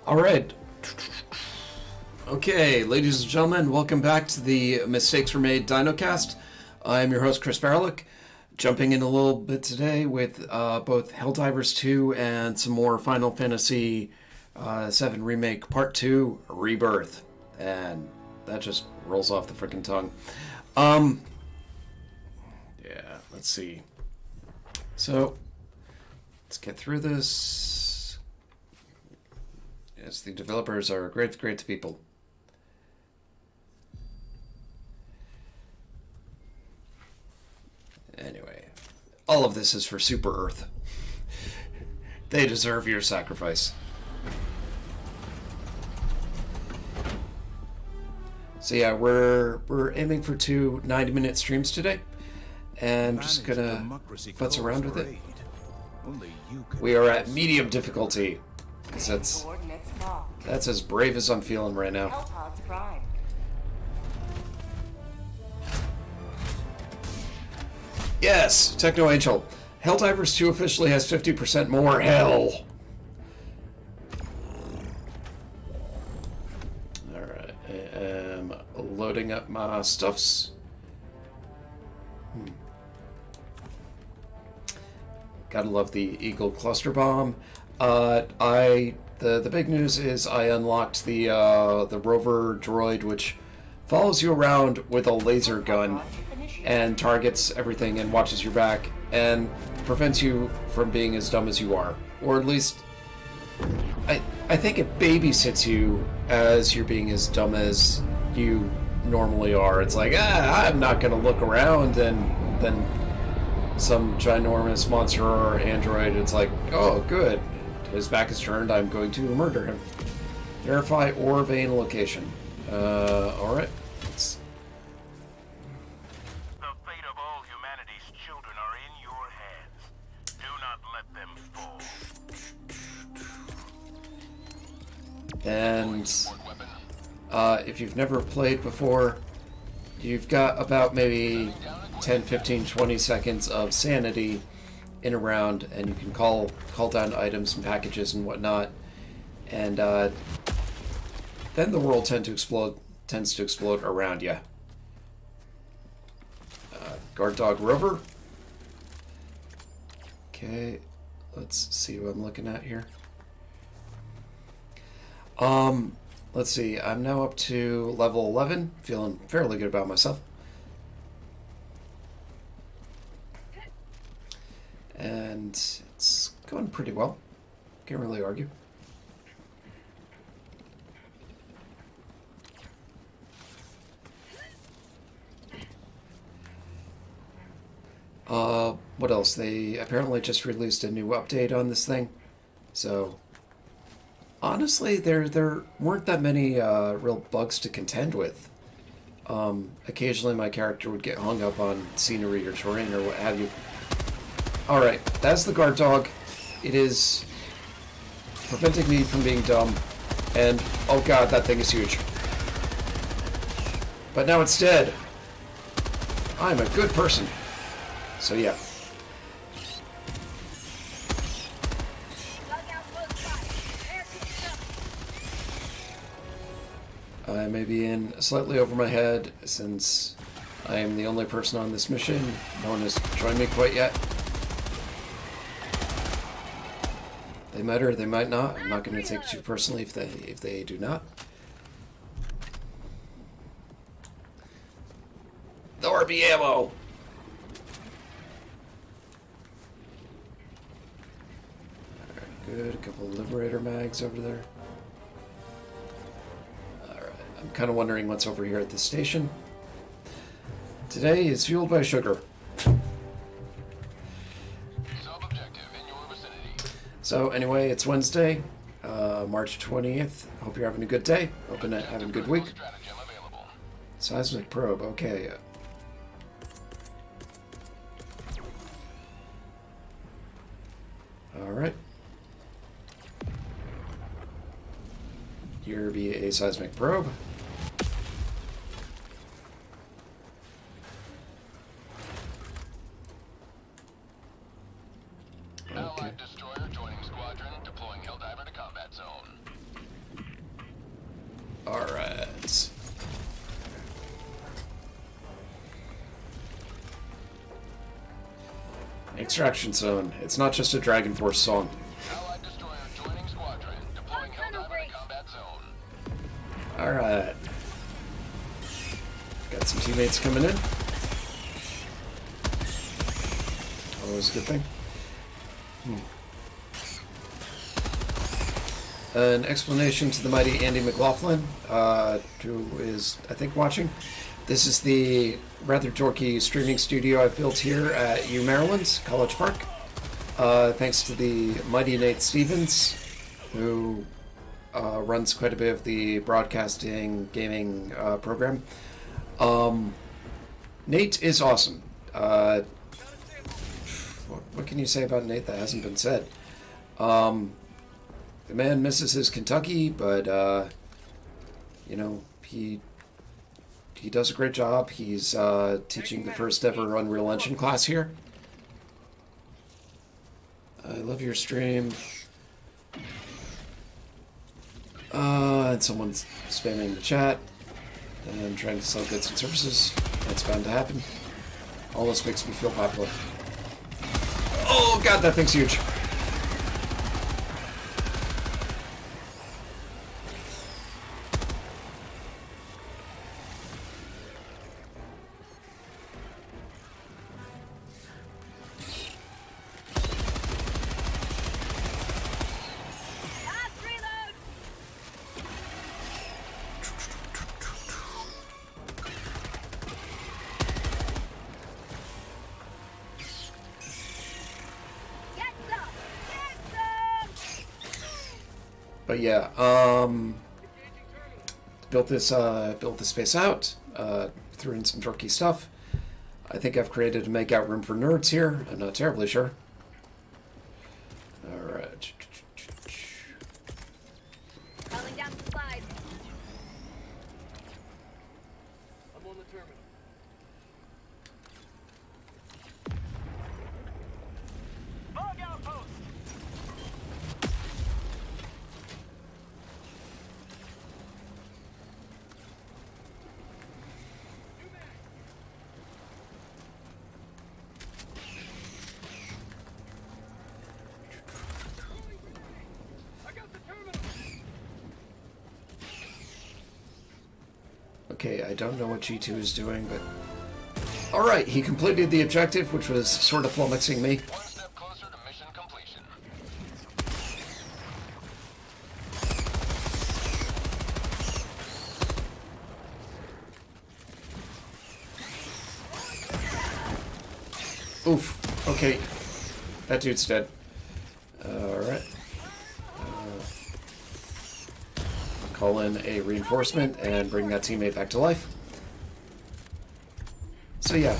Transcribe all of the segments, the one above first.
All right. Okay, ladies and gentlemen, welcome back to the Mistakes Were Made Dinocast. I'm your host, Chris Farlick, jumping in a little bit today with both Helldivers 2 and some more Final Fantasy VII Remake Part 2 Rebirth. And that just rolls off the freaking tongue. Yeah, let's see. So, let's get through this. Yes, the developers are great people. Anyway, all of this is for Super Earth. They deserve your sacrifice. So yeah, we're aiming for 2 90-minute streams today, and just gonna futz around with it. We are at medium difficulty, because that's as brave as I'm feeling right now. Yes, Techno Angel. Helldivers 2 officially has 50% more hell. Alright, I am loading up my stuffs. Gotta love the Eagle Cluster Bomb. The big news is I unlocked the rover droid, which follows you around with a laser gun and targets everything and watches your back and prevents you from being as dumb as you are, or at least I think it babysits you as you're being as dumb as you normally are. It's like, I'm not gonna look around, and then some ginormous monster or android, it's like, oh good, his back is turned, I'm going to murder him. Verify or vein location. Alright. The fate of all humanity's children are in your hands. Do not let them fall. And if you've never played before, you've got about maybe 10, 15, 20 seconds of sanity in a round, and you can call down items and packages and whatnot, and then the world tends to explode around you. Guard dog rover. Okay, let's see what I'm looking at here. Let's see, I'm now up to level 11, feeling fairly good about myself. And it's going pretty well. Can't really argue. What else? They apparently just released a new update on this thing. So, honestly, there weren't that many real bugs to contend with. Occasionally my character would get hung up on scenery or terrain or what have you. Alright, that's the guard dog. It is preventing me from being dumb. And, oh god, that thing is huge. But now it's dead. I'm a good person. So yeah. I may be in slightly over my head since I am the only person on this mission. No one has joined me quite yet. They might or they might not. I'm not going to take it too personally if they do not. The RB ammo! Alright, good. A couple of Liberator mags over there. Alright, I'm kind of wondering what's over here at this station. Today is fueled by sugar. So anyway, it's Wednesday, March 20th. Hope you're having a good day. Hoping you're having a good week. Seismic probe, okay. Alright. Here be a seismic probe. Okay. Allied destroyer joining squadron, deploying Helldiver to combat zone. Extraction Zone. It's not just a Dragon Force song. Allied destroyer joining squadron. Deploying Helldiver to combat zone. Alright. Got some teammates coming in. Always a good thing. An explanation to the mighty Andy McLaughlin, who is, I think, watching. This is the rather dorky streaming studio I've built here at U Maryland, College Park. Thanks to the mighty Nate Stevens, who runs quite a bit of the broadcasting gaming program. Nate is awesome. What can you say about Nate that hasn't been said? The man misses his Kentucky, but you know, he does a great job. He's teaching the first ever Unreal Engine class here. I love your stream. And someone's spamming the chat and trying to sell goods and services. That's bound to happen. All this makes me feel popular. Oh god, that thing's huge. But yeah, built this space out, threw in some dorky stuff. I think I've created a make-out room for nerds here. I'm not terribly sure. All right. Calling down supplies. I'm on the terminal. Bug outpost! Okay, I don't know what G2 is doing, but... Alright, he completed the objective, which was sort of flummoxing me. One step closer to mission completion. Oof. Okay. That dude's dead. Alright. Call in a reinforcement and bring that teammate back to life. So yeah,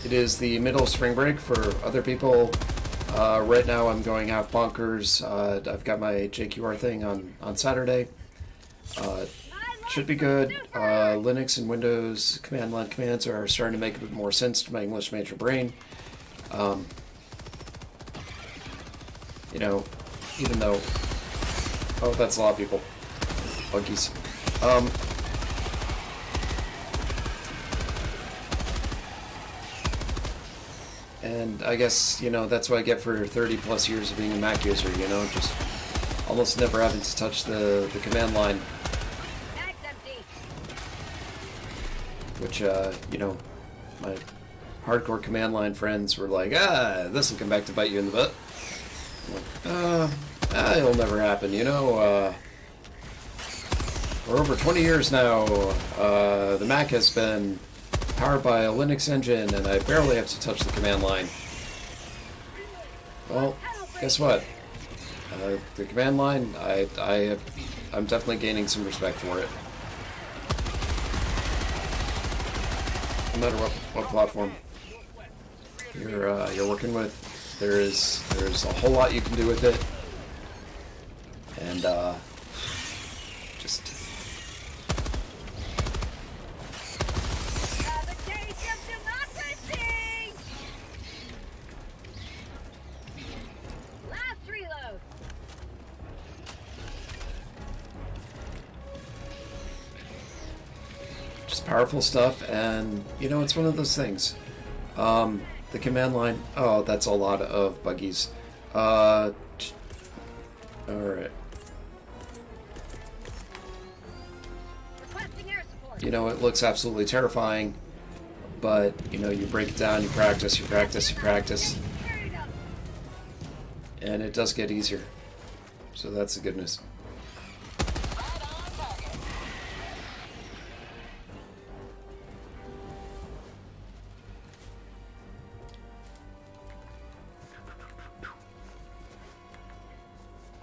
it is the middle of spring break for other people. Right now I'm going half bonkers. I've got my JQR thing on Saturday. Should be good. Linux and Windows command line commands are starting to make a bit more sense to my English major brain. You know, even though... Oh, that's a lot of people. Buggies. And I guess, you know, that's what I get for 30 plus years of being a Mac user, you know, just almost never having to touch the command line. Mag's empty. Which, you know, my hardcore command line friends were like, this will come back to bite you in the butt. I'm like, it'll never happen, you know. For over 20 years now, the Mac has been powered by a Linux engine, and I barely have to touch the command line. Well, guess what? The command line, I'm definitely gaining some respect for it. No matter what platform you're working with, there's a whole lot you can do with it, and just The cage of democracy. Last reload. just powerful stuff. And you know, it's one of those things. The command line. Oh, that's a lot of buggies. Alright. Requesting air support. You know, it looks absolutely terrifying, but, you know, you break it down, you practice, you practice, you practice, Carried up. and it does get easier. So that's the good news. Right on target.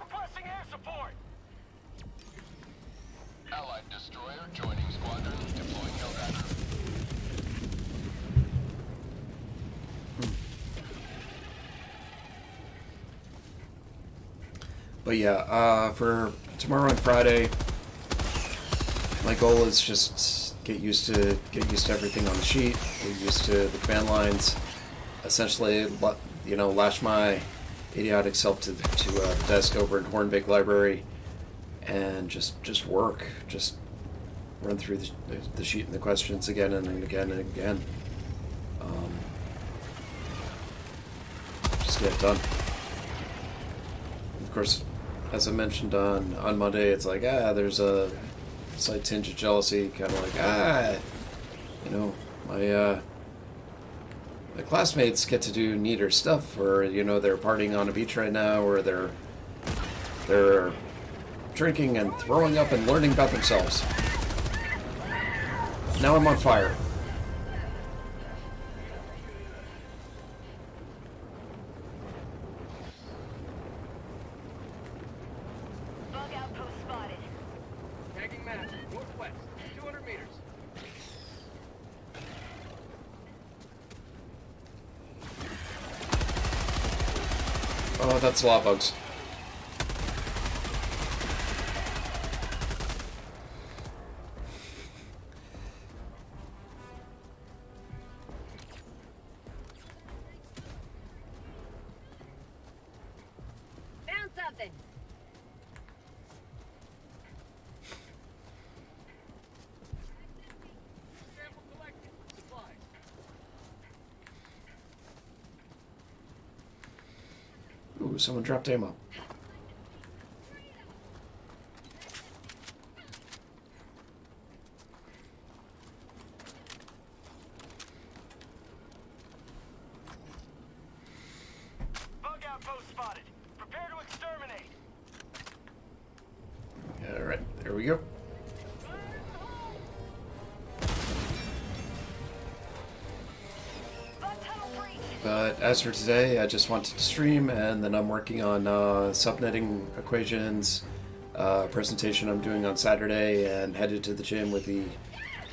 Requesting air support. Allied destroyer joining squadron. Deploying Helldiver. But yeah, for tomorrow and Friday, my goal is just get used to everything on the sheet, get used to the command lines, essentially, you know, lash my idiotic self to the desk over in Hornbeck Library, and just work, just run through the sheet and the questions again and again and again. Just get it done. Of course, as I mentioned on Monday, it's like, there's a slight tinge of jealousy, kind of like, you know, my classmates get to do neater stuff, or, you know, they're partying on a beach right now, or they're drinking and throwing up and learning about themselves. Now I'm on fire. Bug outpost spotted. Tagging map, northwest, 200 meters. Oh, that's law bugs. Found something. Sample collected. Supplies. Ooh, someone dropped ammo. Bug outpost spotted. Prepare to exterminate. Alright, there we go. Bug tunnel breach. But as for today, I just wanted to stream, and then I'm working on subnetting equations, presentation I'm doing on Saturday, and headed to the gym with the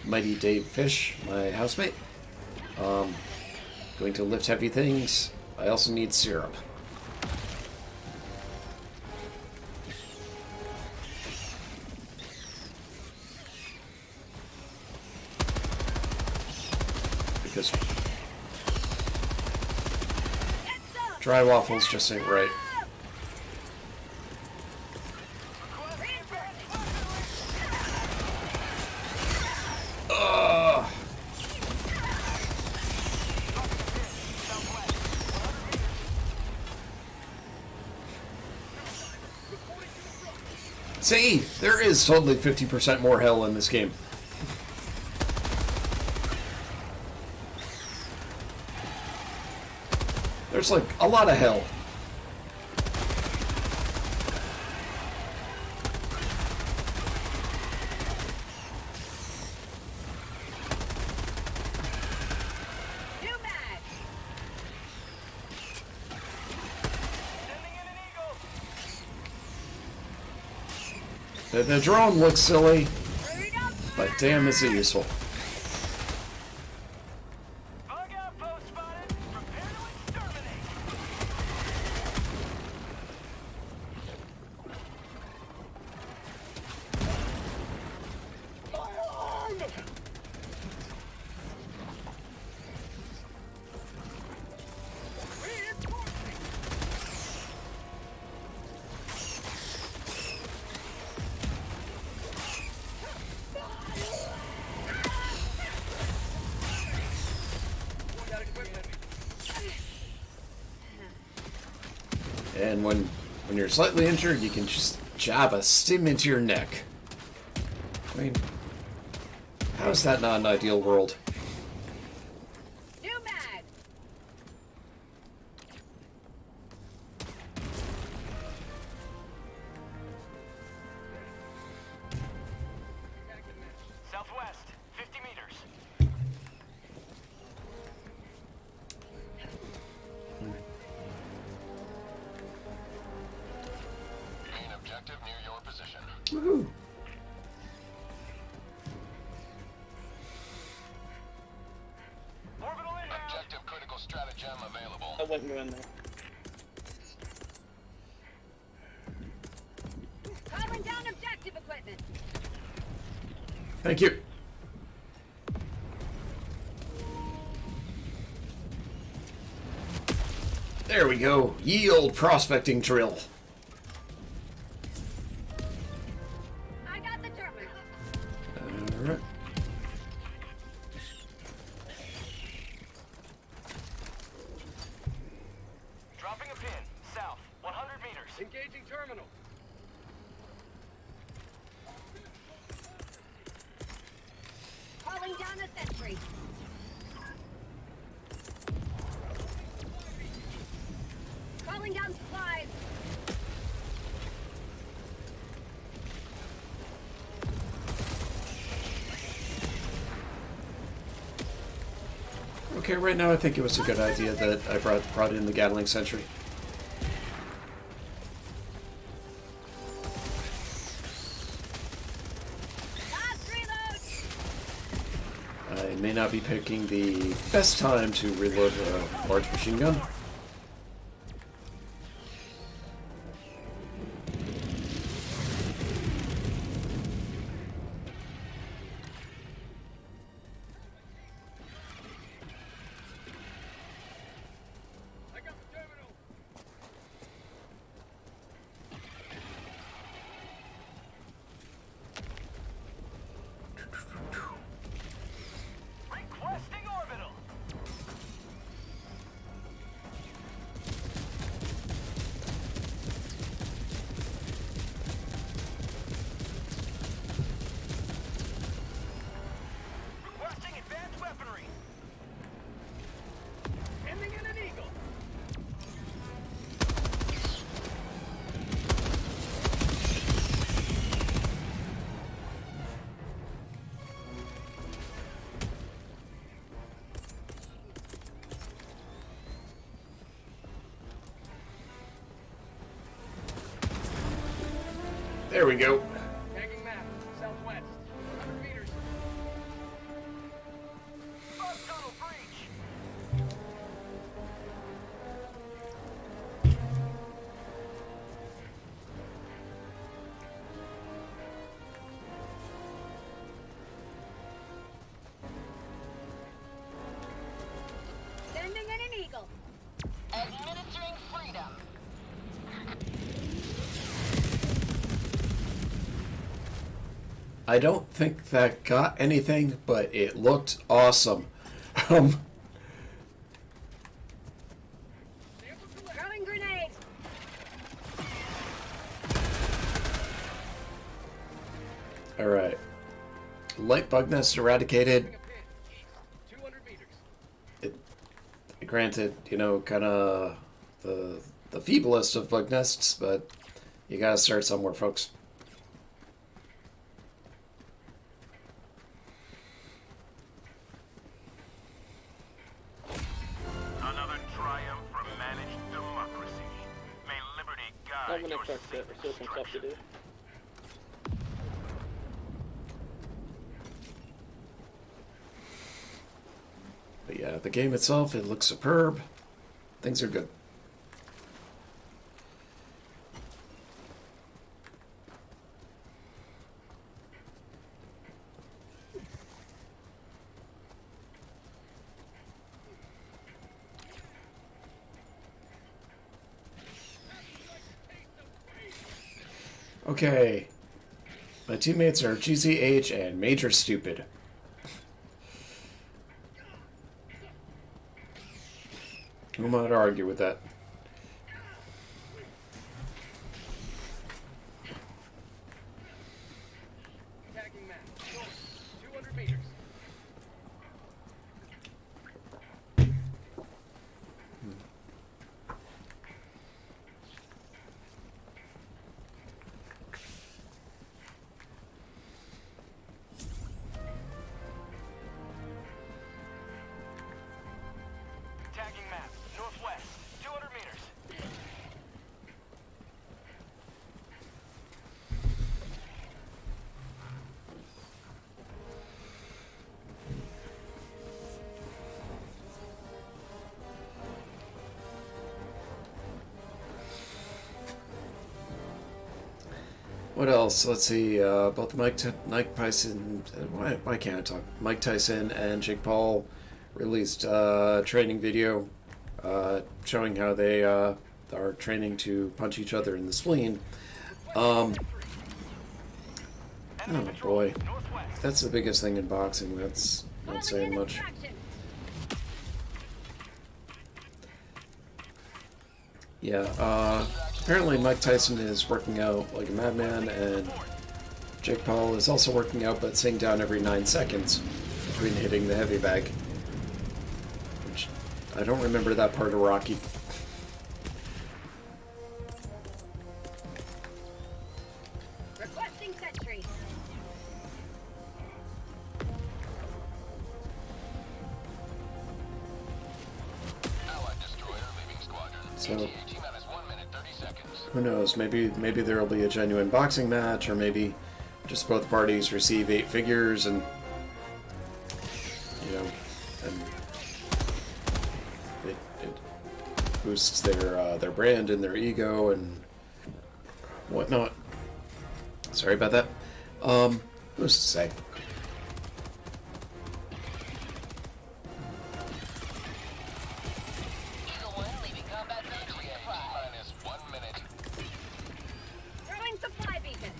mighty Dave Fish, my housemate. Going to lift heavy things. I also need syrup. Because dry waffles just ain't right. Ugh. See, there is totally 50% more hell in this game. There's like a lot of hell. New mag. Sending in an eagle. The drone looks silly, Hurried up. but damn is it useful. Bug outpost spotted. Prepare to exterminate. And when you're slightly injured, you can just jab a stim into your neck. I mean, how is that not an ideal world? New mag. Southwest, 50 meters. Main objective near your position. Woohoo! Orbital inbound. Objective critical stratagem available. I wouldn't go in there. Powering down objective equipment. Thank you. There we go. Yield prospecting drill. I got the terminal. Alright. Dropping a pin. South, 100 meters. Engaging terminal. Calling down a sentry. Calling down supplies. Okay, right now I think it was a good idea that I brought in the Gatling Sentry. Last reload. I may not be picking the best time to reload a large machine gun. I got the terminal. Requesting orbital. Requesting advanced weaponry. Ending in an eagle. There we go. Tagging map. Southwest, 100 meters. Bus tunnel breach. Sending in an eagle. Administering freedom. I don't think that got anything, but it looked awesome. Um, Throwing grenade. Alright. Light bug nest eradicated. A pin. East, 200 meters. Granted, you know, kind of the feeblest of bug nests, but you gotta start somewhere, folks. Another triumph for managed democracy. May liberty guide I'm gonna your fix it. safe There's still some stuff to instruction. do. But yeah, the game itself, it looks superb. Things are good. Okay. My teammates are GZH and Major Stupid. Who am I to argue with that? North. 200 meters. Tagging map. Northwest. 200 meters. What else? Let's see. Both Mike Tyson. Why can't I talk? Mike Tyson and Jake Paul released a training video showing how they are training to punch each other in the spleen. Oh boy, that's the biggest thing in boxing. That's not saying much. Yeah, apparently Mike Tyson is working out like a madman, and Jake Paul is also working out, but sitting down every 9 seconds between hitting the heavy bag. Which, I don't remember that part of Rocky. Requesting sentry. Allied destroyer leaving squadron. So- ETA T-minus 1 minute 30 seconds. Who knows? Maybe there will be a genuine boxing match, or maybe just both parties receive 8 figures, and you know, and it boosts their brand and their ego and whatnot. Sorry about that. Who's to say? Eagle 1 leaving combat zone to resupply. T-minus 1 minute. Throwing supply beacon.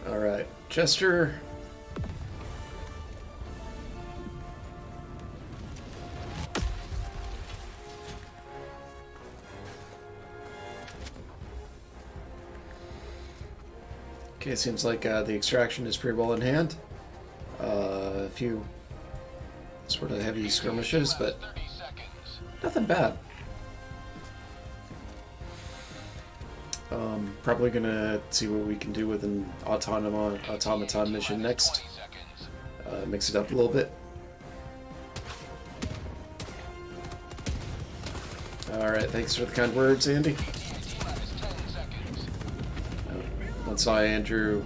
All right, Chester. Okay, seems like the extraction is pretty well in hand. A few sort of heavy skirmishes, but 30 seconds. nothing bad. Probably gonna see what we can do with an automaton mission next. 20 seconds. Mix it up a little bit. Alright, thanks for the kind words, Andy. T-minus 10 seconds. Once saw Andy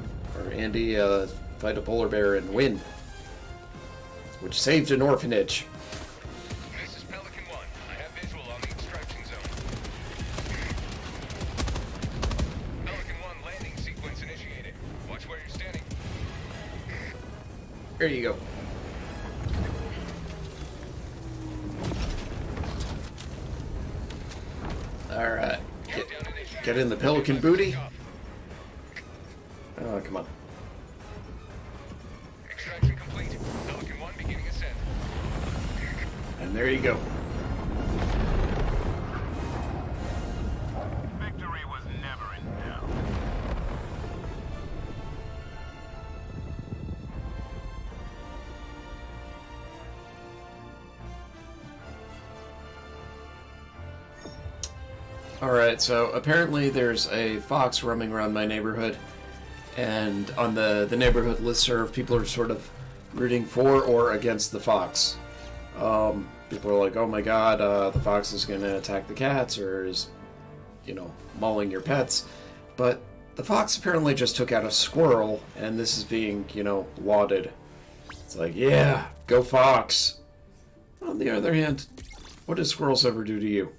fight a polar bear and win, which saved an orphanage. This is Pelican 1. I have visual on the extraction zone. Pelican 1 landing sequence initiated. Watch where you're standing. There you go. Alright. Get in the pelican booty. Oh, come on. Extraction complete. Pelican 1 beginning ascent. And there you go. Victory was never in doubt. Alright, so apparently there's a fox roaming around my neighborhood, and on the neighborhood listserv, people are sort of rooting for or against the fox. People are like, oh my god, the fox is gonna attack the cats, or is, you know, mauling your pets. But the fox apparently just took out a squirrel, and this is being, you know, lauded. It's like, yeah, go fox. On the other hand, what do squirrels ever do to you?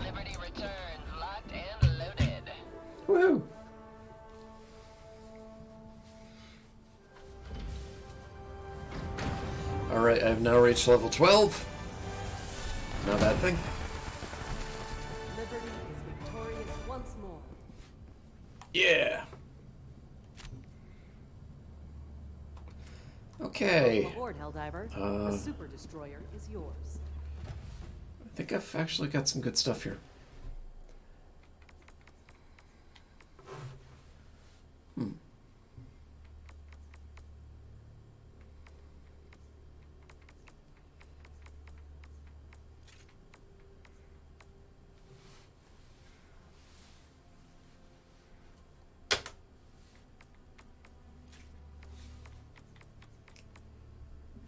Liberty returns, locked and loaded. Woohoo! Alright, I've now reached level 12. Not a bad thing. Liberty is victorious once more. Yeah! Okay. Welcome aboard, Helldiver. The super destroyer is yours. I think I've actually got some good stuff here.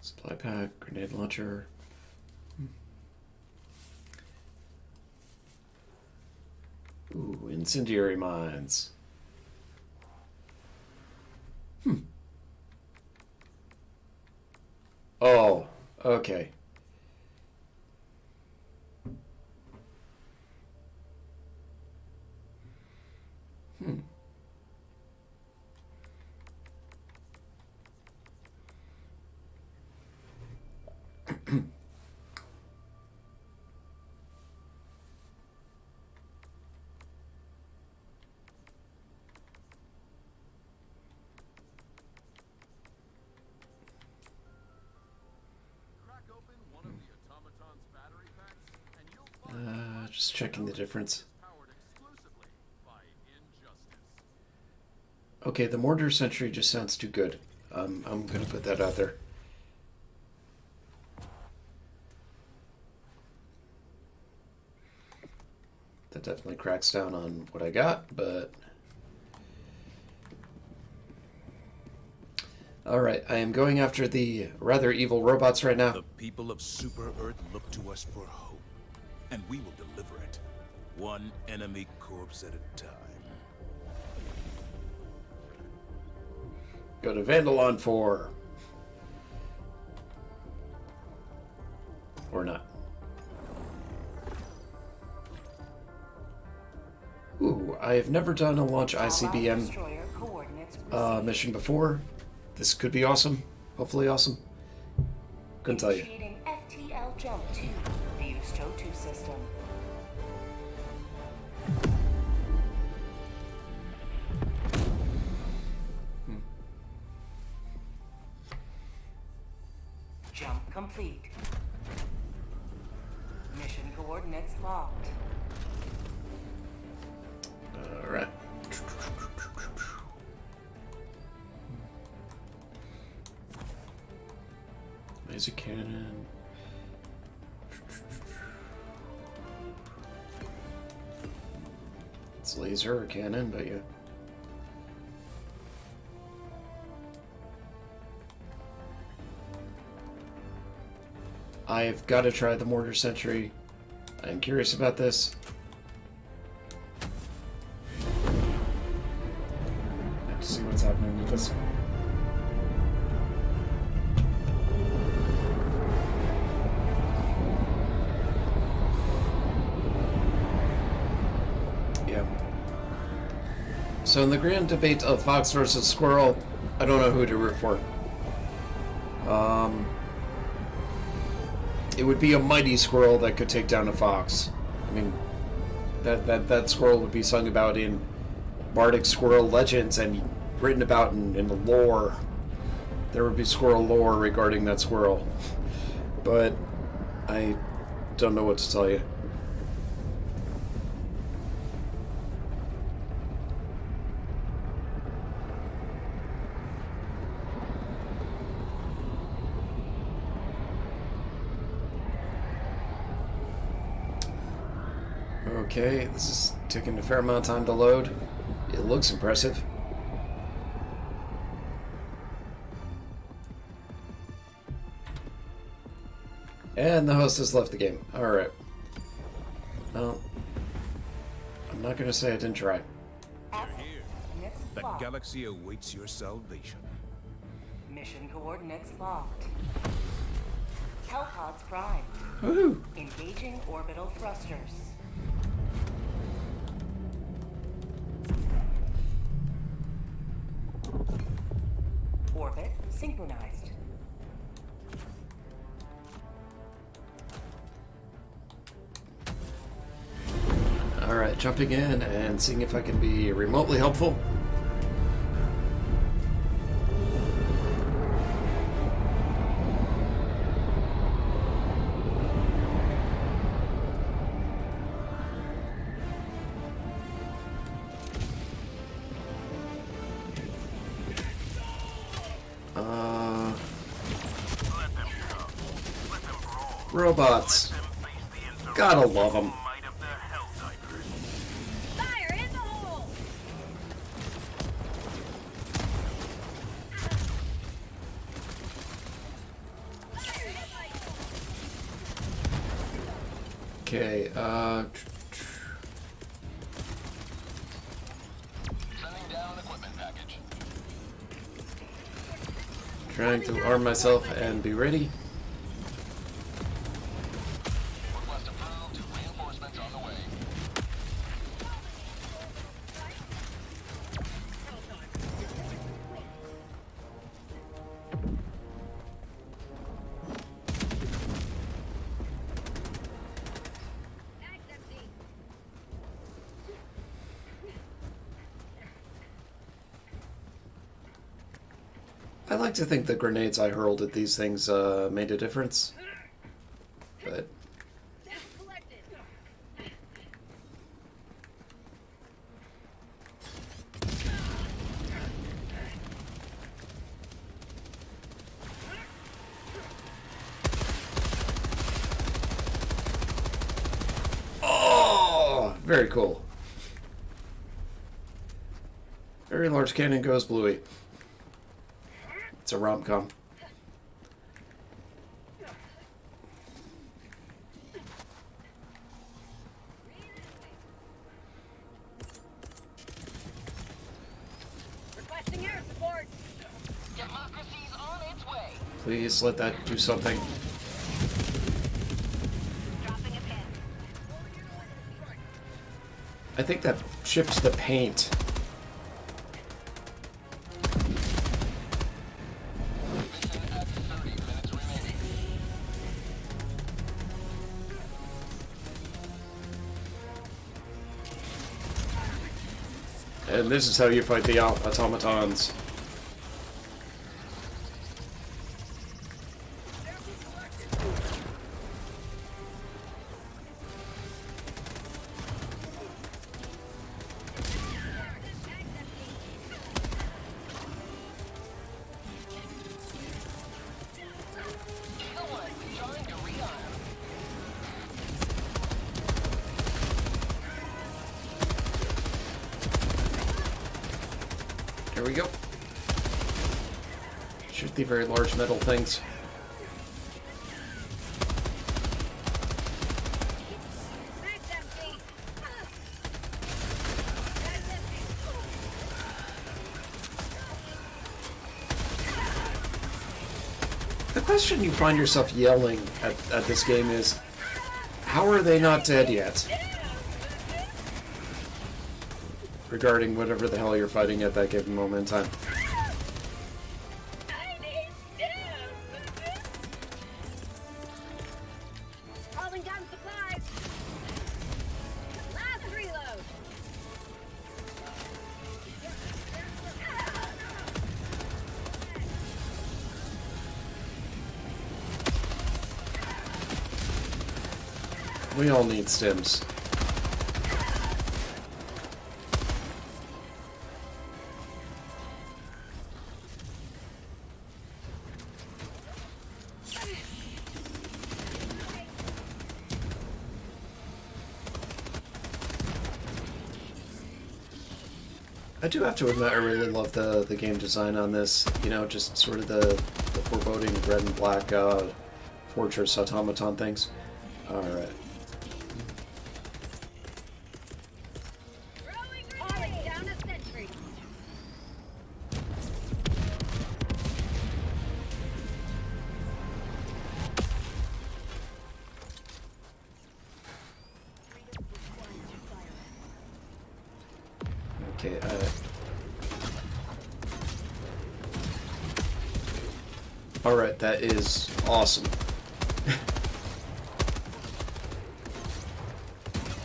Supply pack, grenade launcher. Ooh, incendiary mines. Oh, okay. Crack open one of the automaton's battery packs, and you'll find Just checking the difference. powered exclusively by injustice. Okay, the mortar sentry just sounds too good. I'm gonna put that out there. That definitely cracks down on what I got, but... Alright, I am going after the rather evil robots right now. The people of Super Earth look to us for hope, and we will deliver it, one enemy corpse at a time. Go to Vandalon 4. Or not. Ooh, I have never done a launch ICBM Destroyer coordinates mission before. This could be awesome. Hopefully awesome. Couldn't tell you. initiating FTL jump to the Usto 2 system. Jump complete. Mission coordinates locked. Alright. Laser cannon. It's laser or cannon, but yeah. I've got to try the mortar sentry. I'm curious about this. Have to see what's happening with this. Yeah. So in the grand debate of fox versus squirrel, I don't know who to root for. It would be a mighty squirrel that could take down a fox. I mean, that squirrel would be sung about in bardic squirrel legends and written about in the lore. There would be squirrel lore regarding that squirrel. But I don't know what to tell you. Okay, this is taking a fair amount of time to load. It looks impressive. And the host has left the game. Alright. Well, I'm not going to say I didn't try. Next The locked. galaxy awaits your salvation. Mission coordinates locked. Hellpods prime. Woohoo! Engaging orbital thrusters. Orbit synchronized. Alright, jumping in and seeing if I can be remotely helpful. Robots. Gotta love them. Might of the Helldivers. Fire in the hole! Fire in the Okay, Sending down equipment package. trying to arm myself and be ready. Request approved. Reinforcements on the way. Bag's empty. I like to think the grenades I hurled at these things made a difference. But That's collected. oh, very cool. Very large cannon goes bluey. It's a rom-com. Requesting air support. Democracy's on its way. Please let that do something. Dropping a pin. I think that shifts the paint. Mission at 30 minutes remaining. And this is how you fight the automatons. No one trying to rearm. Here we go. Shoot the very large metal things. Bag's empty. Bag's empty. The question you find yourself yelling at this game is, how are they not dead yet? Regarding whatever the hell you're fighting at that given moment in time. I need stim. Calling down supplies. Last reload. We all need stims. I do have to admit, I really love the game design on this. You know, just sort of the foreboding red and black fortress automaton things. Alright. Calling down a sentry. Okay, alright, that is awesome.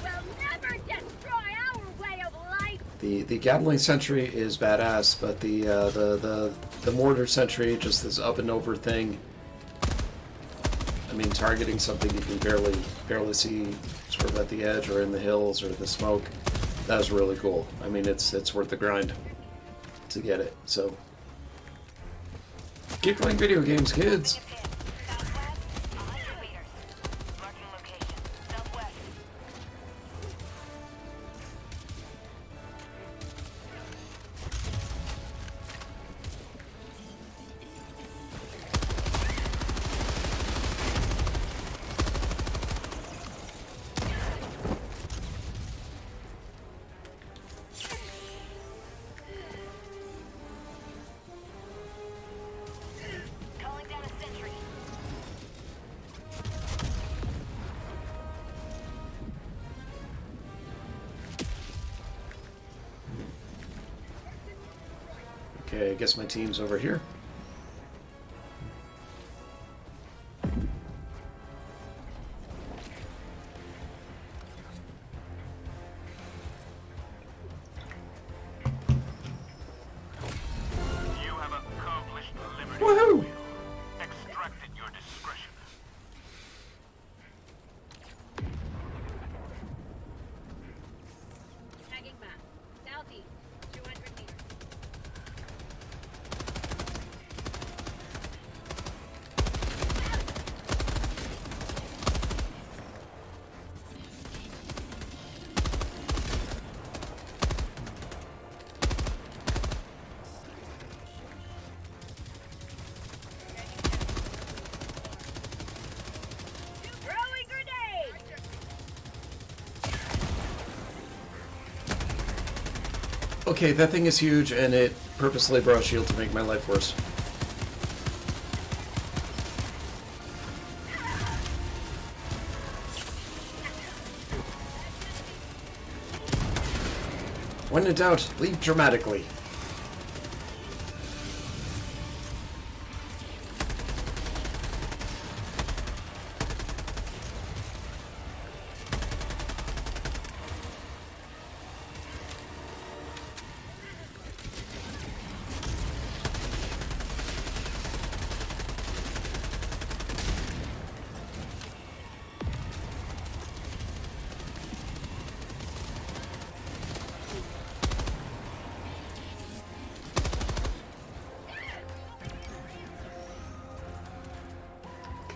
Will never destroy our way of life. The Gatling Sentry is badass, but the Mortar Sentry, just this up and over thing. I mean, targeting something you can barely see, sort of at the edge or in the hills or the smoke. That was really cool. I mean, it's worth the grind to get it. So keep playing video games, kids. Southwest, 100 meters. Okay, I guess my team's over here. You have accomplished liberty. Woohoo! Extracted your discretion. Tagging map. Southeast. 200 meters. Throwing grenade! Okay, that thing is huge, and it purposely brought a shield to make my life worse. When in doubt, leave dramatically.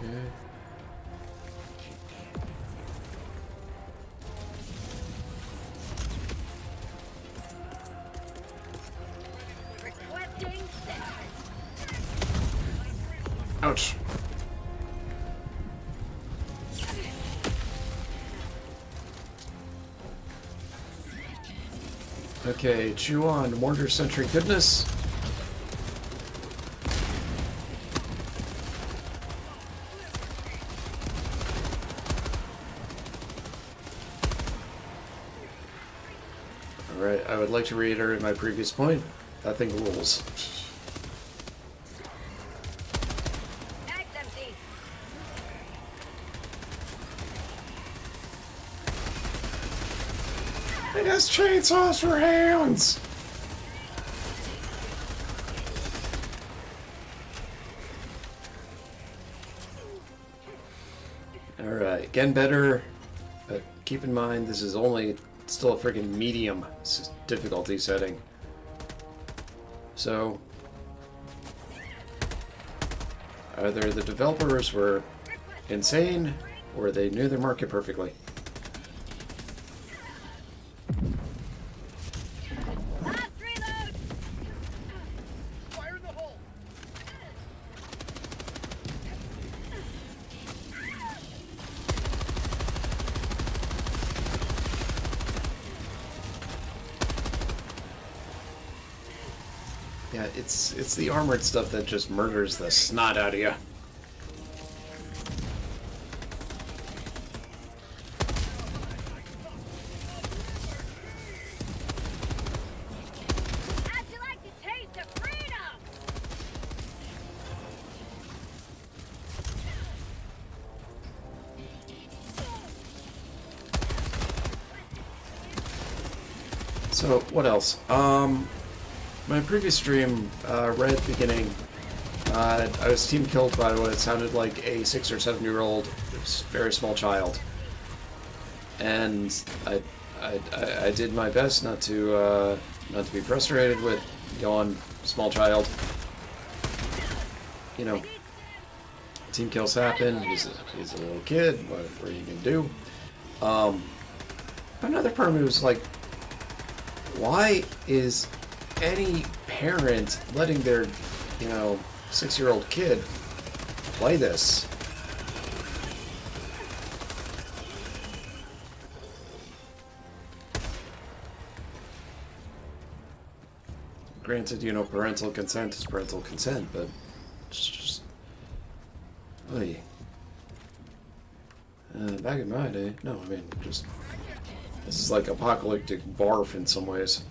Okay. Requesting set. Ouch. Okay, chew on mortar sentry goodness. Alright, I would like to reiterate my previous point. That thing rules. Mag's empty. It has chainsaws for hands! Alright, getting better, but keep in mind this is only still a freaking medium difficulty setting. So, either the developers were insane, or they knew their market perfectly. Last reload! Fire in the hole! Yeah, it's the armored stuff that just murders the snot out of you. How'd you like to taste of freedom? So, what else? My previous stream, right at the beginning, I was team killed by what sounded like a 6 or 7 year old, very small child, and I did my best not to be frustrated with yawn small child. You know, team kills happen. He's a little kid. What are you gonna do? Another part of me was like, why is any parent letting their, 6-year-old kid play this? Granted, parental consent is parental consent, but it's just... Oy. Back in my day, no, I mean, just... This is like apocalyptic barf in some ways.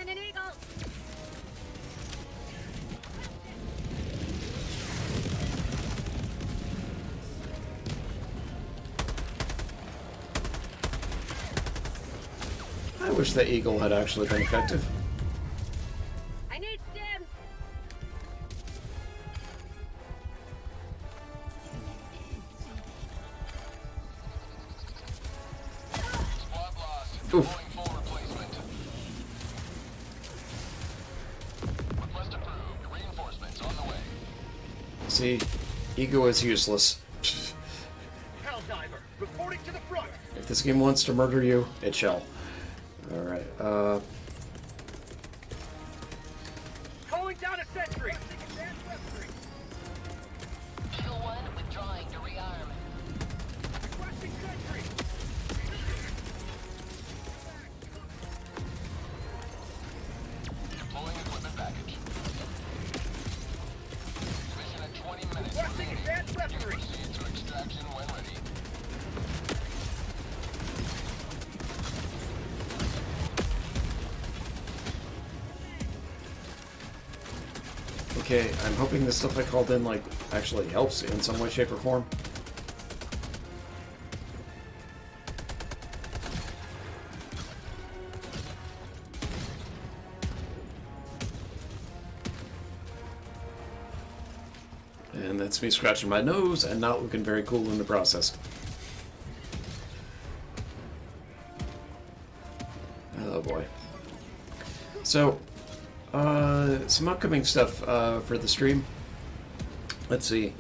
Calling an eagle. I wish the eagle had actually been effective. I need stims. Squad lost. Oof. Deploying full replacement. Request approved. Reinforcements on the way. See, ego is useless. Helldiver, reporting to the front. If this game wants to murder you, it shall. Alright, Calling down a sentry. Kill 1 withdrawing to rearm. Requesting sentry. Deploying equipment package. Mission at 20 minutes. Requesting advanced weaponry. Proceed to extraction when ready. okay, I'm hoping the stuff I called in, like, actually helps in some way, shape, or form. And that's me scratching my nose and not looking very cool in the process. Oh boy. So, some upcoming stuff for the stream. Let's see.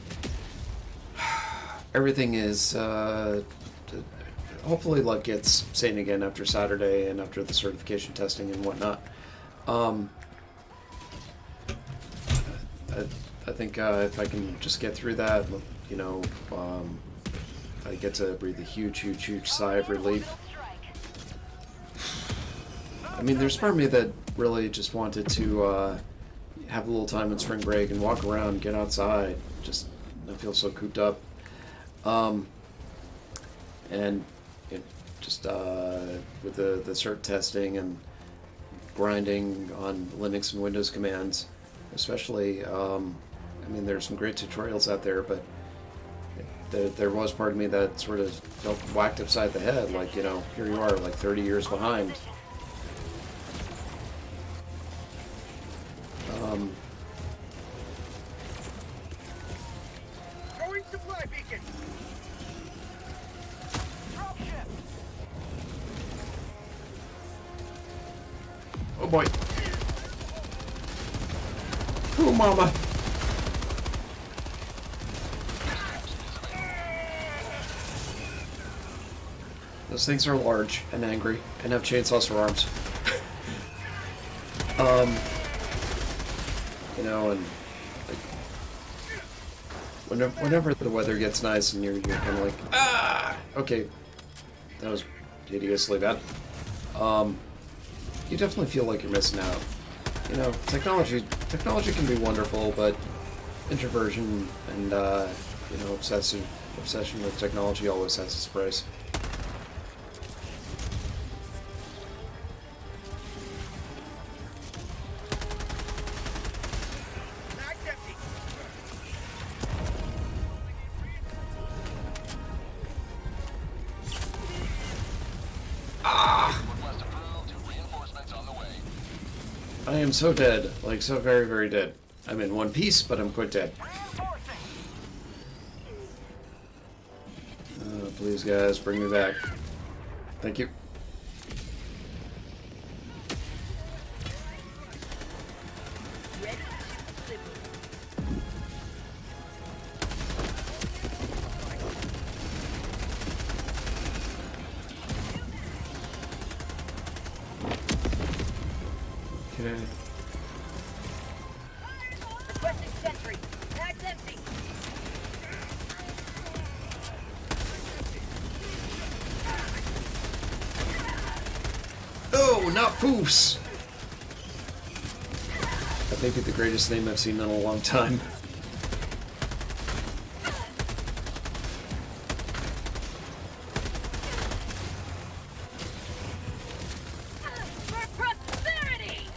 Everything is, hopefully life gets sane again after Saturday and after the certification testing and whatnot. I think if I can just get through that, you know, I get to breathe a huge, huge, huge sigh of relief. I mean, there's part of me that really just wanted to have a little time in spring break and walk around, get outside. Just, I feel so cooped up. And it just with the cert testing and grinding on Linux and Windows commands, especially, I mean, there's some great tutorials out there, but there was part of me that sort of felt whacked upside the head, like, you know, here you are, like 30 years behind. Throwing supply beacon. Dropship. Oh boy. Oh mama. Those things are large and angry and have chainsaws for arms. You know, and like whenever the weather gets nice and you're kind of like, ah, okay, that was hideously bad. You definitely feel like you're missing out. You know, technology can be wonderful, but introversion and you know, obsession with technology always has its price. Mag's empty. Request approved. Reinforcements on the way. I am so dead, like so very, very dead. I'm in one piece, but I'm quite dead. Please, guys, bring me back. Thank you. Okay. Requesting sentry. Mag's empty. Oh, not foofs! That may be the greatest name I've seen in a long time. For prosperity!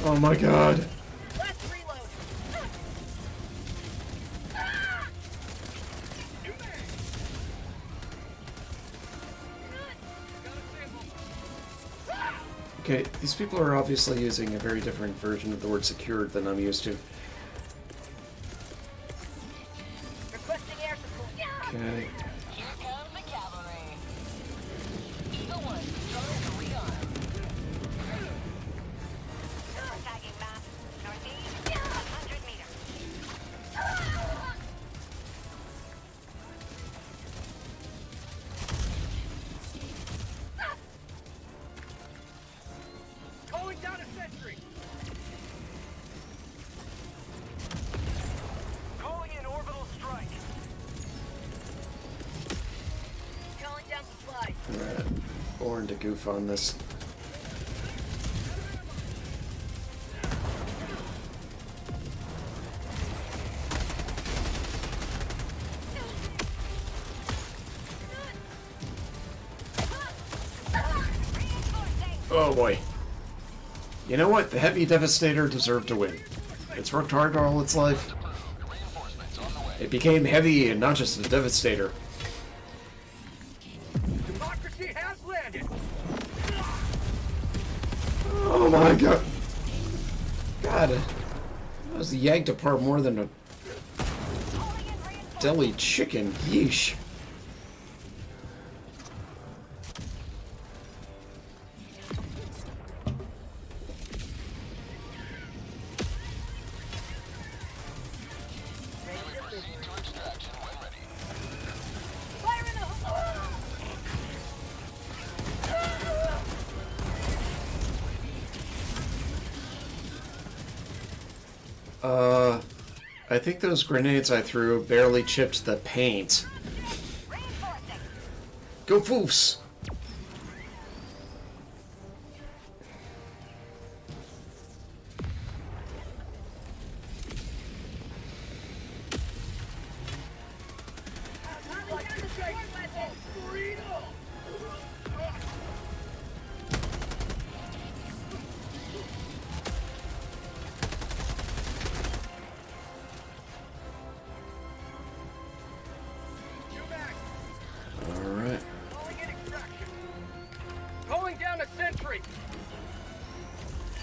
Oh my god. Let's reload. Okay, these people are obviously using a very different version of the word secured than I'm used to. Requesting air support. Okay. Here comes the cavalry. Eagle 1, trying to rearm. Tagging map. Northeast, 100 meters. Calling down a sentry. Calling in orbital strike. Calling down supplies. Alright. Born to goof on this. Oh boy. You know what? The Heavy Devastator deserved to win. It's worked hard all its life. Reinforcements on the way. It became heavy and not just a Devastator. Democracy has landed. Oh my god. God. That was yanked apart more than a deli chicken. Yeesh. Proceed to extraction when ready. Fire in the hole! I think those grenades I threw barely chipped the paint. Reinforcing. Go foofs! Alright. Calling in extraction. Calling down a sentry.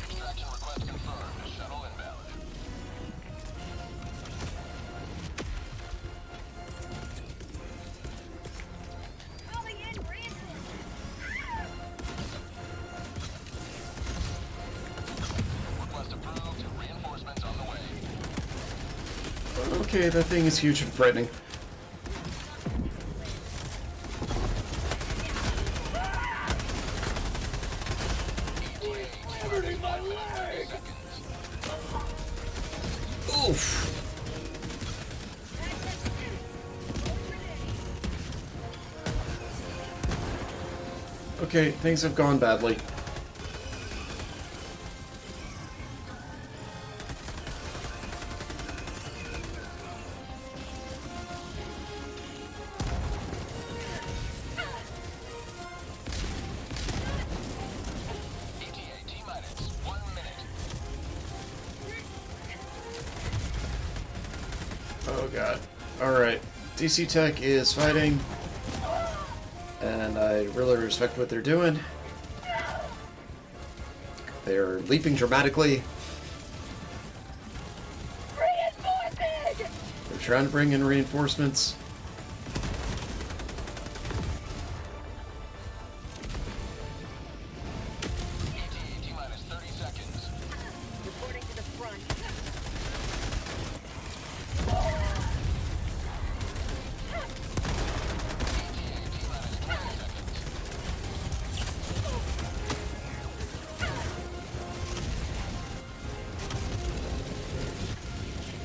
Extraction request confirmed. Shuttle inbound. Calling in reinforcements. Request approved. Reinforcements on the way. Okay, that thing is huge and frightening. Oof. Okay, things have gone badly. ETA T-minus 1 minute. Oh god. Alright. DC Tech is fighting. And I really respect what they're doing. They're leaping dramatically. Reinforcing! They're trying to bring in reinforcements. ETA T-minus 30 seconds. Reporting to the front. ETA T-minus 20 seconds.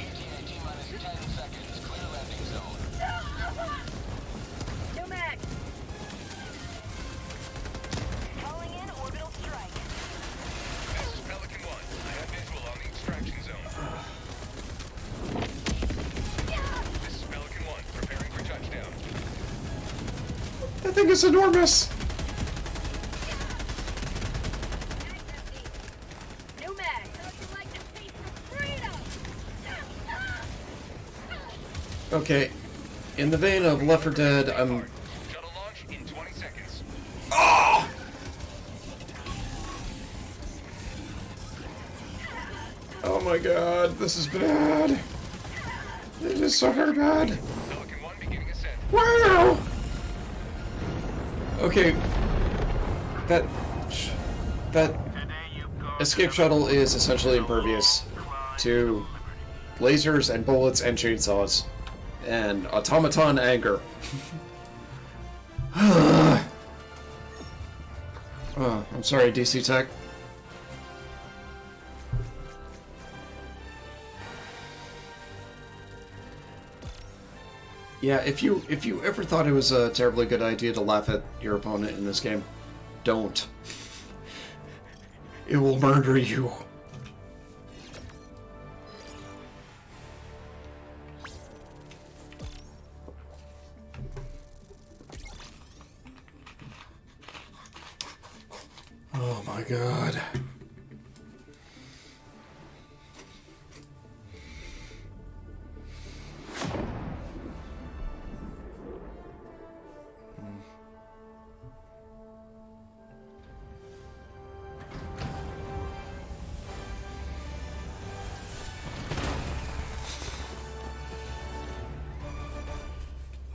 ETA T-minus 10 seconds. Clear landing zone. New mag. Calling in orbital strike. This is Pelican 1. I have visual on the extraction zone. This is Pelican 1. Preparing for touchdown. That thing is enormous! New mag. Okay, in the vein of Left 4 Dead, I'm... Shuttle launch in 20 seconds. Oh my god, this is bad. This is so very bad. Pelican 1 beginning ascent. Wow! Okay, that escape shuttle is essentially impervious to lasers and bullets and chainsaws and automaton anger. Oh, I'm sorry, DC Tech. Yeah, if you ever thought it was a terribly good idea to laugh at your opponent in this game, don't. It will murder you. Oh my god.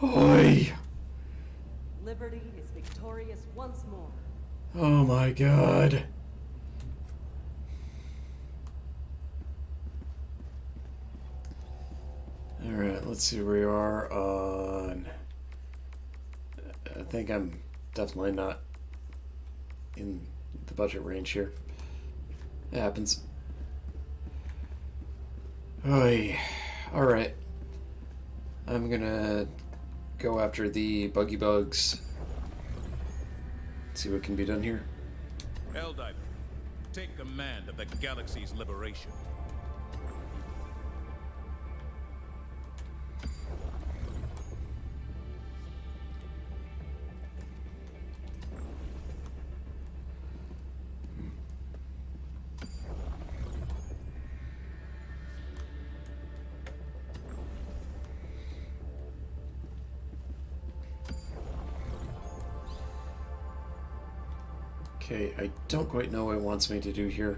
Oi! Liberty is victorious once more. Oh my god. Alright, let's see where we are on... I think I'm definitely not in the budget range here. It happens. Oy. Alright. I'm gonna go after the buggy bugs. See what can be done here. Helldiver, take command of the galaxy's liberation. Okay, I don't quite know what it wants me to do here.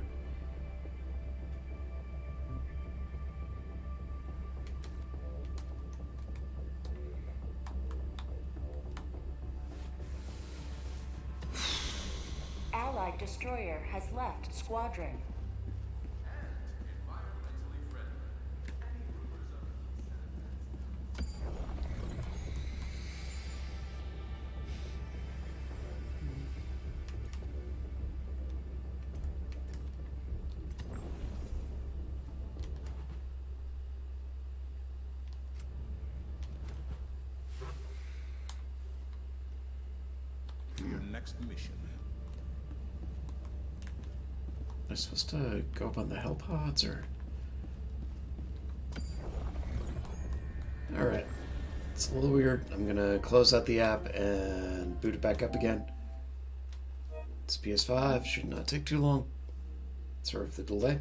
Allied destroyer has left squadron. Your next mission. Am I supposed to go up on the hell pods or? Alright. It's a little weird. I'm gonna close out the app and boot it back up again. It's PS5, should not take too long. Sorry for the delay.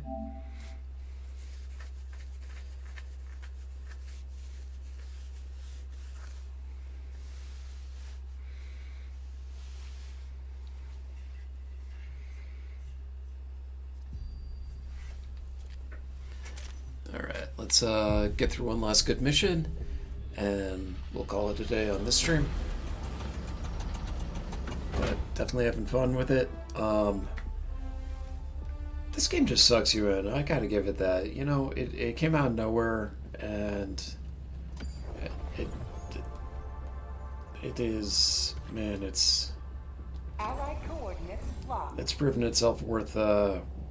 Alright, let's get through one last good mission, and we'll call it a day on this stream. But definitely having fun with it. This game just sucks you in. I gotta give it that. You know, it came out of nowhere, and it is, man, it's Allied coordinates locked. it's proven itself worth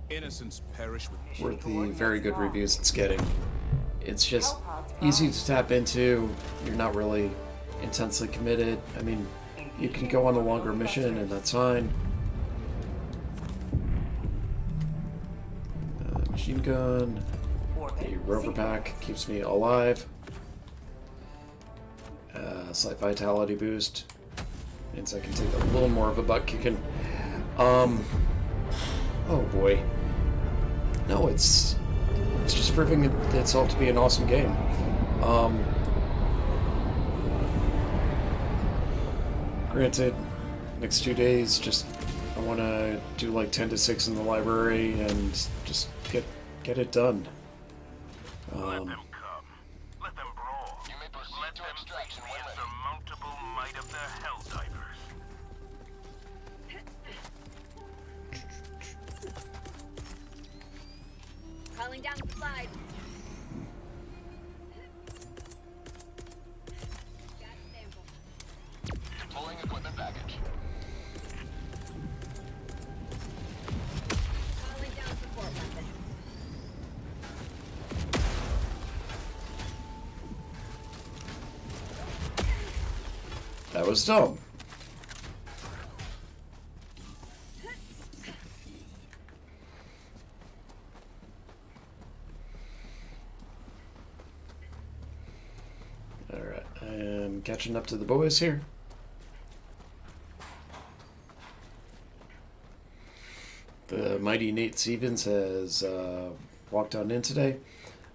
Innocents perish with worth the very good reviews it's getting. It's just easy to tap into. You're not really intensely committed. I mean, you can go on a longer mission and that's fine. Machine gun. The rover pack keeps me alive. Slight vitality boost means I can take a little more of a butt kicking. Oh boy. No, it's just proving itself to be an awesome game. Granted, next 2 days, just I want to do like 10 to 6 in the library and just get it done. Let them come. Let them brawl. You may proceed Let to them extraction face the when ready. insurmountable might of the Helldivers. Crawling down the slide. Got a sample. Deploying equipment package. Calling down support weapon. That was dumb. Alright, I am catching up to the boys here. The mighty Nate Stevens has walked on in today.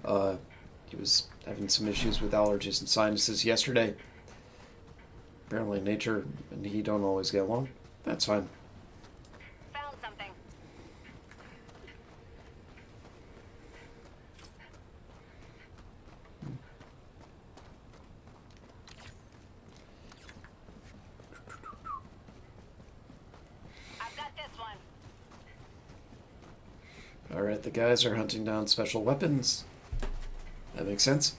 He was having some issues with allergies and sinuses yesterday. Apparently nature and he don't always get along. That's fine. Found something. I've got this one. Alright, the guys are hunting down special weapons. That makes sense.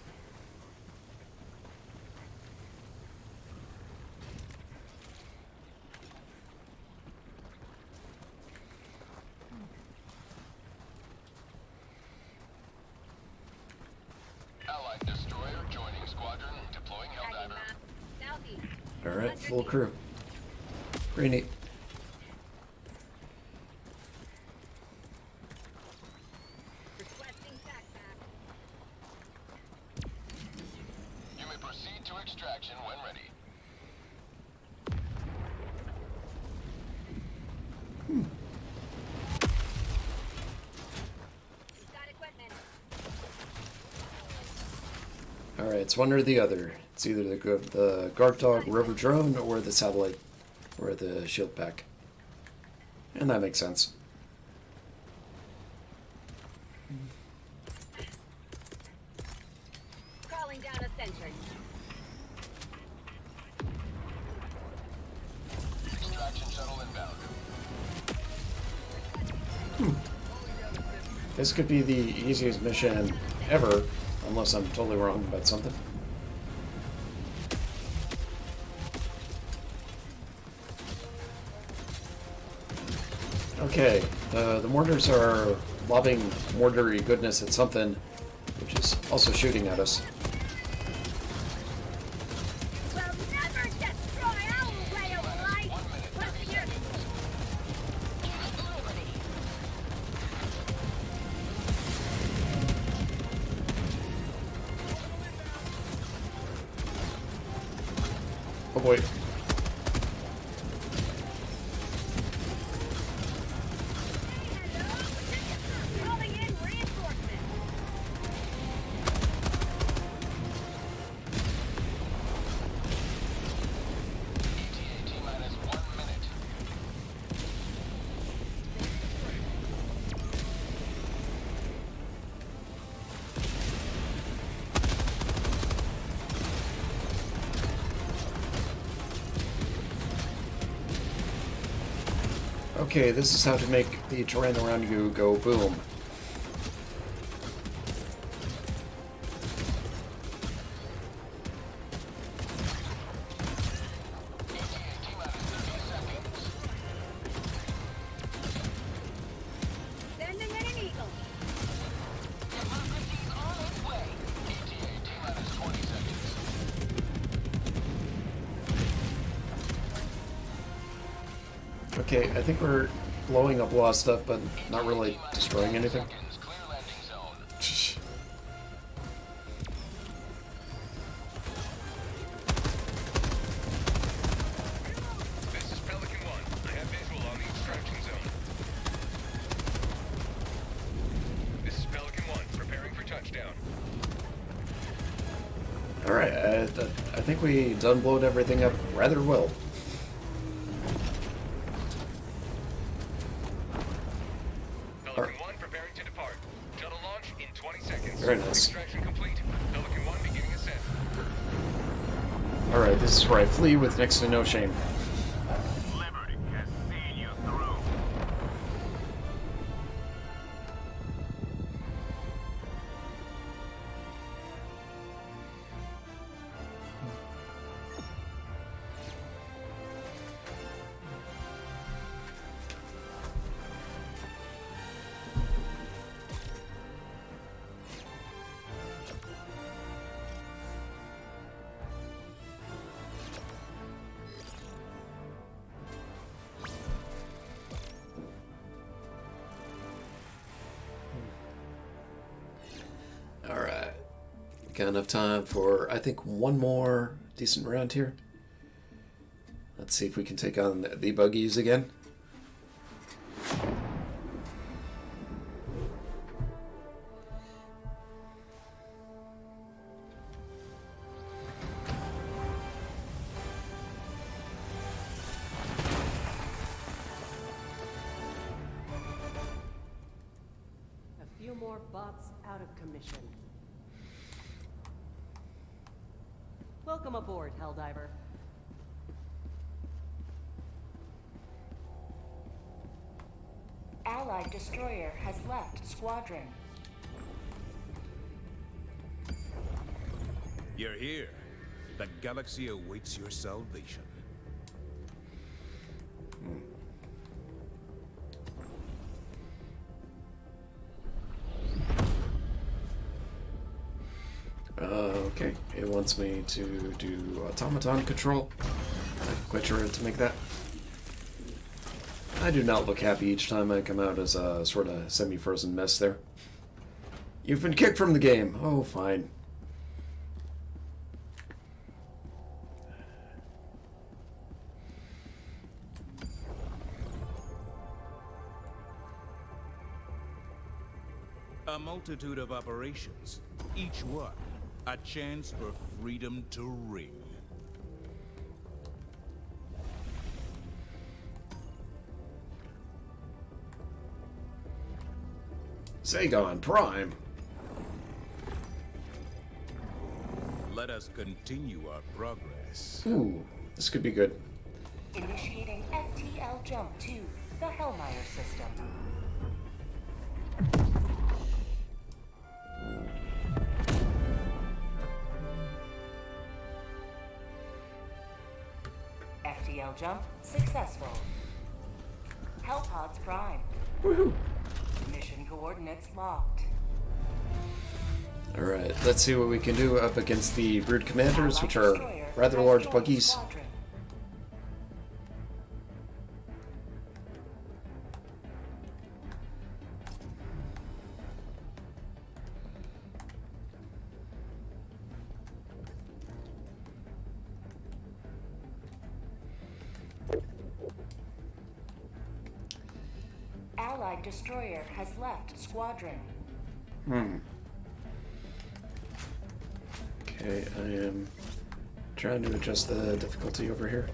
Allied destroyer joining squadron. Deploying Helldiver. Southeast. Alright, full crew. Pretty neat. Requesting backpack. You may proceed to extraction when ready. We've got equipment. Alright, it's one or the other. It's either the guard dog rover drone or the satellite or the shield pack. And that makes sense. Calling down a sentry. Extraction shuttle inbound. This could be the easiest mission ever, unless I'm totally wrong about something. Okay, the mortars are lobbing mortary goodness at something, which is also shooting at us. We'll never destroy our way of life. What's your Oh boy. calling in reinforcements? ETA T-minus 1 minute. Okay, this is how to make the terrain around you go boom. ETA T-minus 30 seconds. Sending in an eagle. Democracy's on its way. ETA T-minus 20 seconds. Okay, I think we're blowing up a lot of stuff, but not really destroying anything. Seconds. Clear landing zone. This is Pelican 1. I have visual on the extraction zone. This is Pelican 1, preparing for touchdown. Alright, I think we done blowed everything up rather well. Pelican 1 preparing to depart. Shuttle launch in 20 seconds. Very nice. Extraction complete. Pelican 1 beginning ascent. Alright, this is where I flee with next to no shame. Liberty has seen you through. Alright. Got enough time for, I think, one more decent round here. Let's see if we can take on the buggies again. A few more bots out of commission. Welcome aboard, Helldiver. Allied destroyer has left squadron. You're here. The galaxy awaits your salvation. Okay, it wants me to do automaton control. I'm quite sure to make that. I do not look happy each time I come out as a sort of semi-frozen mess there. You've been kicked from the game. Oh, fine. A multitude of operations, each one a chance for freedom to ring. Zagon Prime. Let us continue our progress. Ooh, this could be good. Initiating FTL jump to the Hellmeyer system. FTL jump successful. Hellpods prime. Woohoo! Mission coordinates locked. Alright, let's see what we can do up against the Brood Commanders, which are rather large buggies. Allied destroyer has left squadron. Okay, I am trying to adjust the difficulty over here.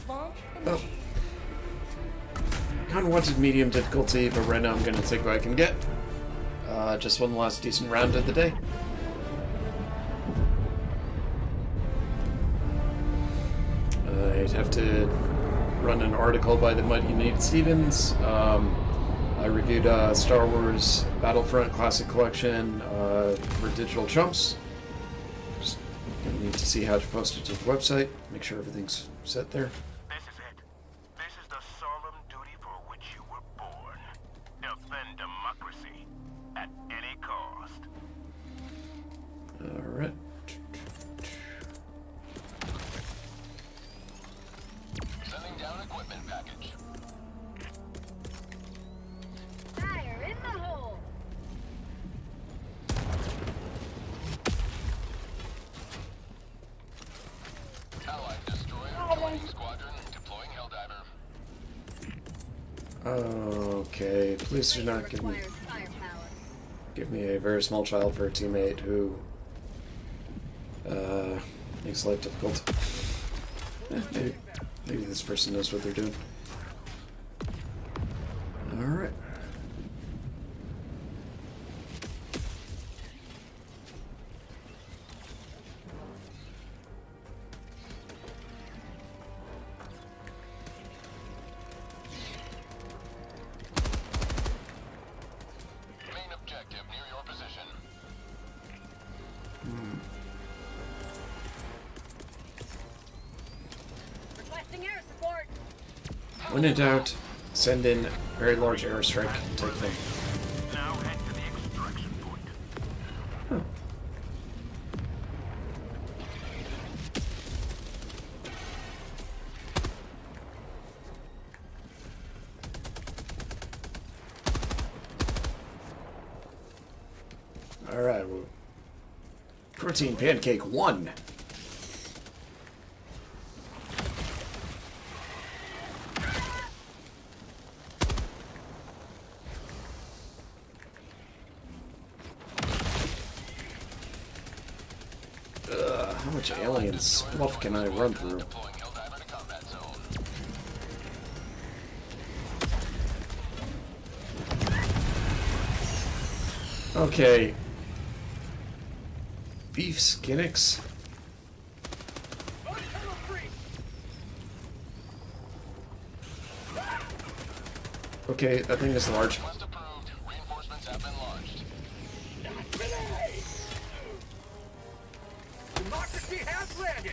Launch Oh. initiated. Kind of wanted medium difficulty, but right now I'm going to take what I can get. Just one last decent round of the day. I'd have to run an article by the mighty Nate Stevens. I reviewed Star Wars Battlefront Classic Collection for Digital Chumps. Just gonna need to see how to post it to the website, make sure everything's set there. This is it. This is the solemn duty for which you were born. Defend democracy at any cost. Alright. Sending down equipment package. Fire in the hole! Allied destroyer joining squadron, deploying Helldiver. Okay, please do not Requires firepower. give me a very small child for a teammate who makes life difficult. Maybe this person knows what they're doing. Alright. Main objective near your position. Requesting air support. When in doubt, send in very large airstrike type thing. Now head to the extraction point. Alright, well, protein pancake 1. How much alien stuff can I run through? Deploying Helldiver to combat zone. Okay. Beef Skinnix. Okay, that thing is large. Request approved. Reinforcements have been launched. Democracy has landed.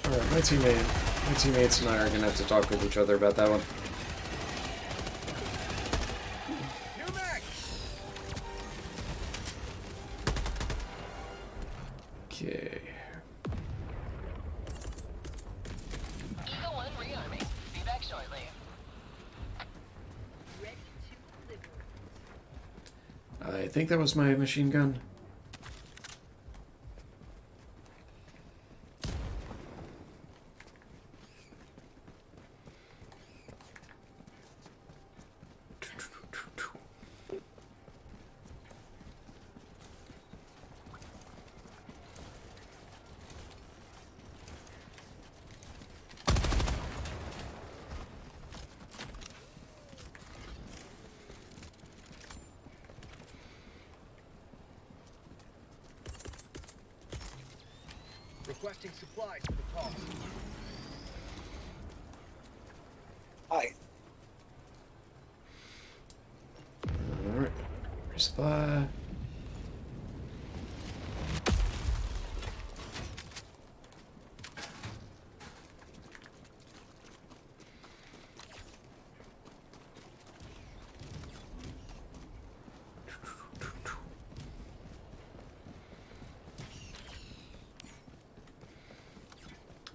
Alright, my teammates and I are gonna have to talk with each other about that one. New mag. Okay. Eagle 1 rearming. Be back shortly. Ready to liberate. I think that was my machine gun. Requesting supplies for the call. Hi. Alright. Resupply.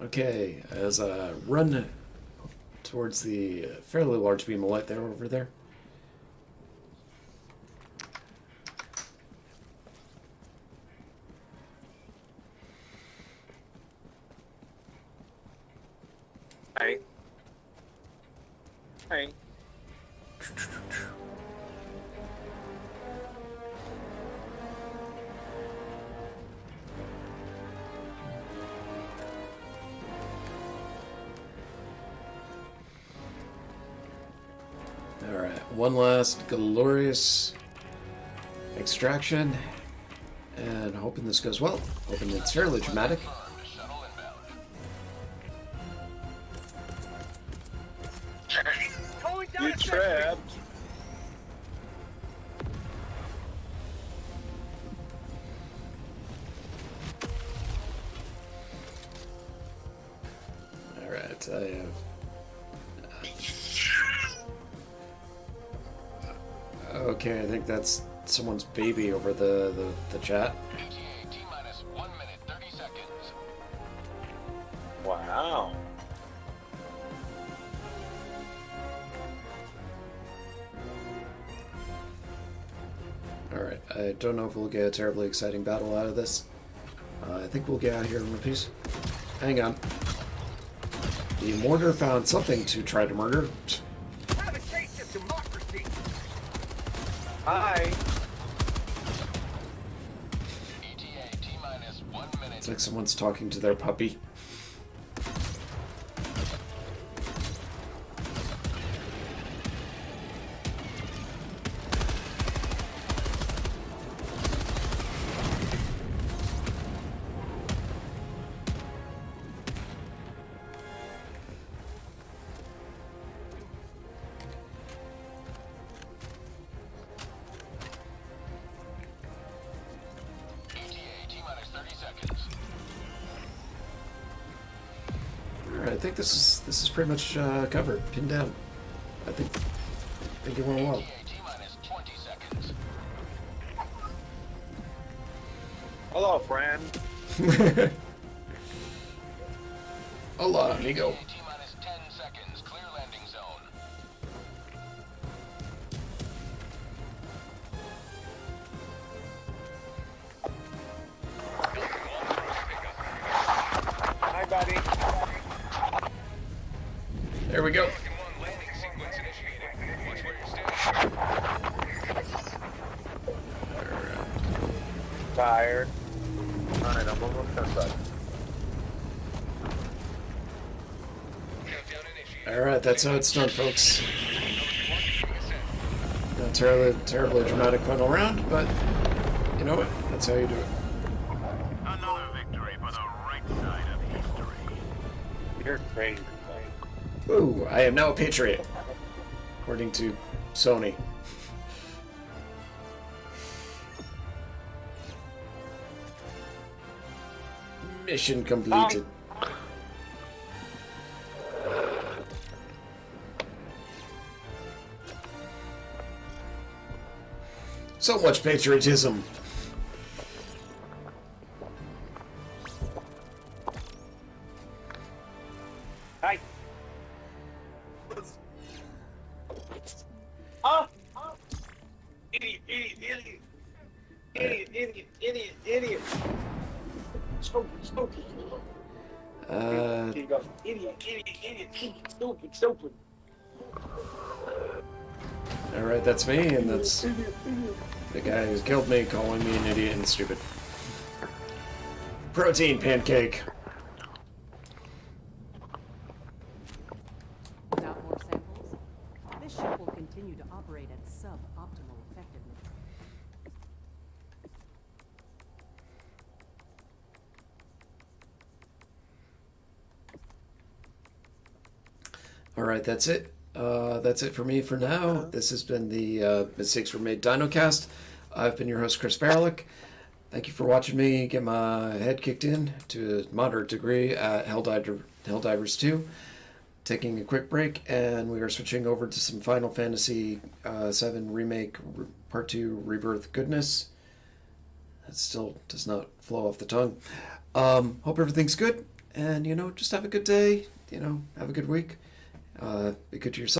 Okay, as I run towards the fairly large beam of light there over there. Hi. Hi. Alright, one last glorious extraction. And hoping this goes well. Hoping it's fairly dramatic. Confirmed. Shuttle inbound. Calling down You a sentry. trapped. Alright, I have... Okay, I think that's someone's baby over the chat. ETA T-minus 1 minute, 30 seconds. Wow. Alright, I don't know if we'll get a terribly exciting battle out of this. I think we'll get out of here in one piece. Hang on. The mortar found something to try to murder. Have a taste of democracy. Hi. ETA T-minus 1 minute. It's like someone's talking to their puppy. ETA T-minus 30 seconds. Alright, I think this is pretty much covered, pinned down. I think it went well. ETA T-minus 20 seconds. Hello, friend. Hola, amigo. ETA T-minus 10 seconds. Clear landing zone. Hi, buddy. There we go. Pelican 1 landing sequence initiated. Watch where you're standing. Tired. Alright, I'm almost done. Countdown initiated. Alright, that's how it's done, folks. Pelican 1 beginning ascent. Not terribly dramatic final round, but you know what? That's how you do it. Another victory for the right side of history. You're crazy. Ooh, I am now a patriot. According to Sony. Mission completed. So much patriotism. Hi. Ah! Idiot, idiot, idiot. Idiot, idiot, idiot, idiot. Stupid, stupid. Here you go. Idiot, idiot, idiot, stupid, stupid. Alright, that's me, and that's the guy who killed me calling me an idiot and stupid. Protein pancake. Without more samples, this ship will continue to operate at sub-optimal effectiveness. Alright, that's it. That's it for me for now. This has been the Mistakes Were Made Dinocast. I've been your host, Chris Barlick. Thank you for watching me get my head kicked in to a moderate degree at Helldivers 2. Taking a quick break, and we are switching over to some Final Fantasy VII Remake Part 2 Rebirth goodness. That still does not flow off the tongue. Hope everything's good, and, just have a good day, have a good week. Be good to yourself.